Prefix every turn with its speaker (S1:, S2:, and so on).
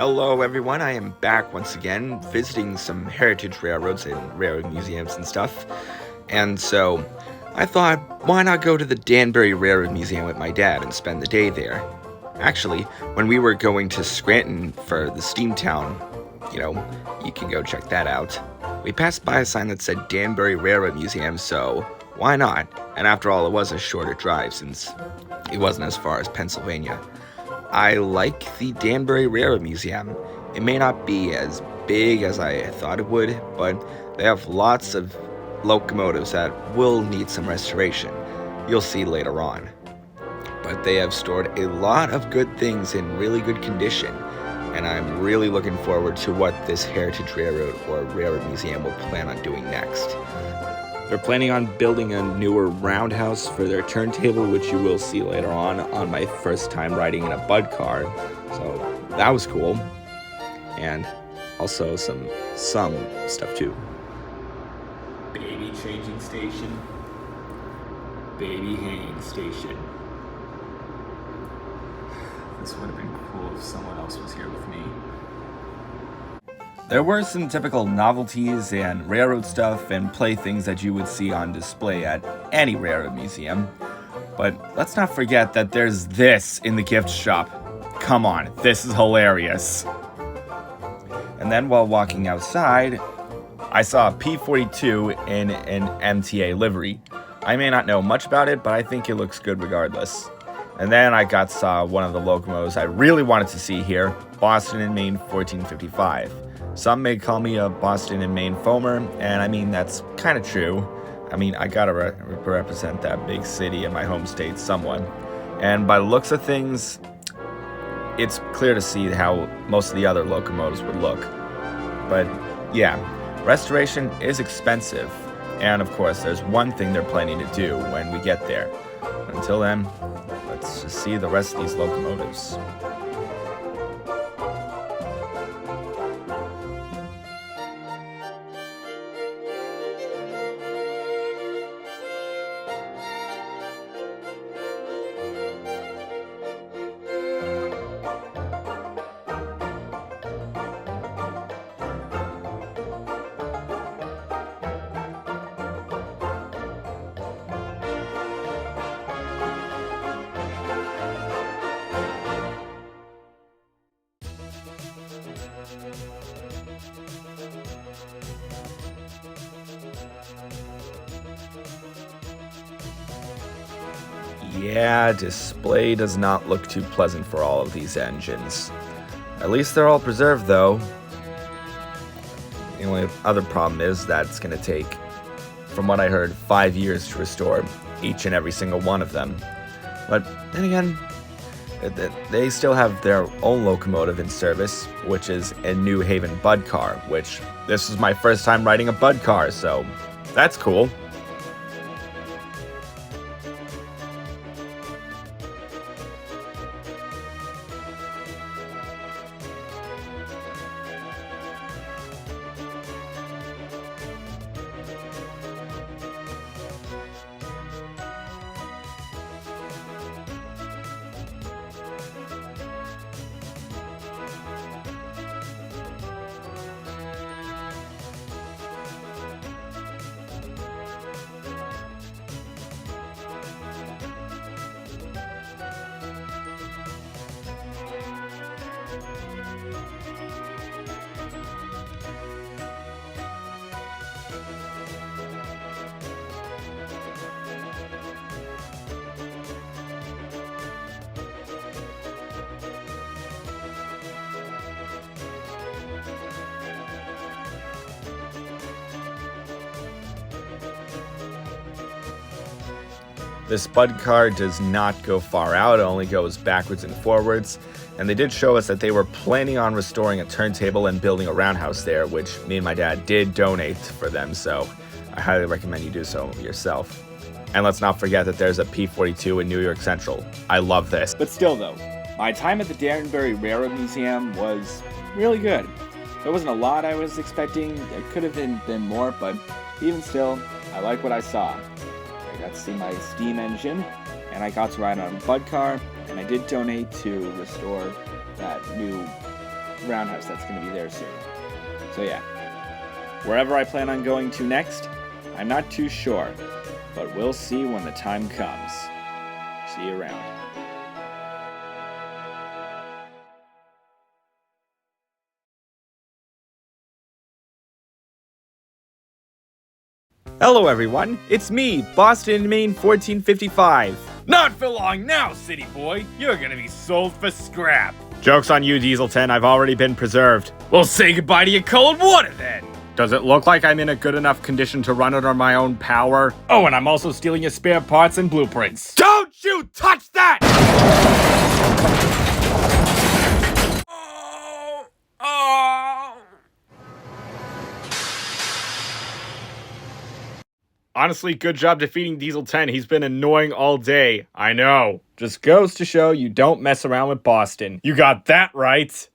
S1: Hello everyone, I am back once again visiting some heritage railroads and railroad museums and stuff. And so I thought, why not go to the Danbury Railroad Museum with my dad and spend the day there? Actually, when we were going to Scranton for the Steamtown, you can go check that out. We passed by a sign that said Danbury Railroad Museum, so why not? And after all, it was a shorter drive since it wasn't as far as Pennsylvania. I like the Danbury Railroad Museum. It may not be as big as I thought it would, but they have lots of locomotives that will need some restoration. You'll see later on. But they have stored a lot of good things in really good condition, and I'm really looking forward to what this Heritage Railroad or Railroad Museum will plan on doing next. They're planning on building a newer roundhouse for their turntable, which you will see later on my first time riding in a bud car. So that was cool. And also some stuff too. Baby changing station. Baby hanging station. This would have been cool if someone else was here with me. There were some typical novelties and railroad stuff and playthings that you would see on display at any railroad museum. But let's not forget that there's this in the gift shop. Come on, this is hilarious. And then while walking outside, I saw a P-42 in an MBTA Livery. I may not know much about it, but I think it looks good regardless. And then I saw one of the locomotives I really wanted to see here, Boston and Maine 1455. Some may call me a Boston and Maine foamer, and I mean, that's kind of true. I mean, I gotta represent that big city in my home state somewhat. And by the looks of things, it's clear to see how most of the other locomotives would look. But yeah, restoration is expensive. And of course, there's one thing they're planning to do when we get there. Until then, let's just see the rest of these locomotives. Yeah, display does not look too pleasant for all of these engines. At least they're all preserved though. The only other problem is that it's going to take, from what I heard, 5 years to restore each and every single one of them. But then again, they still have their own locomotive in service, which is a New Haven Bud car, which this is my first time riding a Bud car, so that's cool. This Bud car does not go far out, it only goes backwards and forwards. And they did show us that they were planning on restoring a turntable and building a roundhouse there, which me and my dad did donate for them, so I highly recommend you do so yourself. And let's not forget that there's a P-42 in New York Central. I love this. But still though, my time at the Danbury Railroad Museum was really good. There wasn't a lot I was expecting, there could have been more, but even still, I like what I saw. I got to see my steam engine, and I got to ride on a Bud car, and I did donate to restore that new
S2: roundhouse that's going to be there soon. So yeah, wherever I plan on going to next, I'm not too sure, but we'll see when the time comes. See you around.
S3: Hello everyone, it's me, Boston, Maine 1455.
S4: Not for long now, city boy. You're gonna be sold for scrap.
S3: Joke's on you, Diesel 10, I've already been preserved.
S4: Well, say goodbye to your cold water then.
S3: Does it look like I'm in a good enough condition to run it on my own power?
S4: Oh, and I'm also stealing your spare parts and blueprints.
S3: Don't you touch that! Honestly, good job defeating Diesel 10. He's been annoying all day. I know.
S2: Just goes to show you don't mess around with Boston.
S3: You got that right.